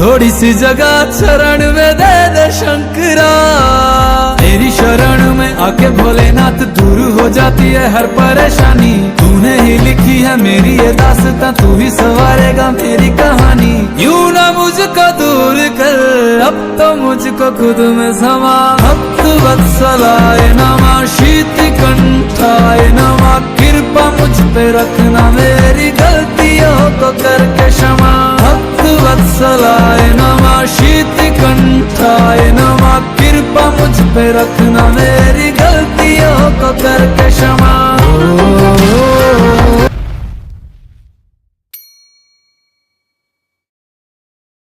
थोड़ी सी जगह शरण में दे दे शंकरा, तेरी शरण में आके भोलेनाथ दूर हो जाती है हर परेशानी। तूने ही लिखी है मेरी ये दास्तां, तू ही संवारेगा मेरी कहानी। यूं ना मुझको दूर कर, अब तो मुझको खुद में समा। भक्त वत्सलाय नमः, शीत कंठाय नमः, कृपा मुझ पे रखना, मेरी गलतियों को करके क्षमा। भक्त वत्सलाय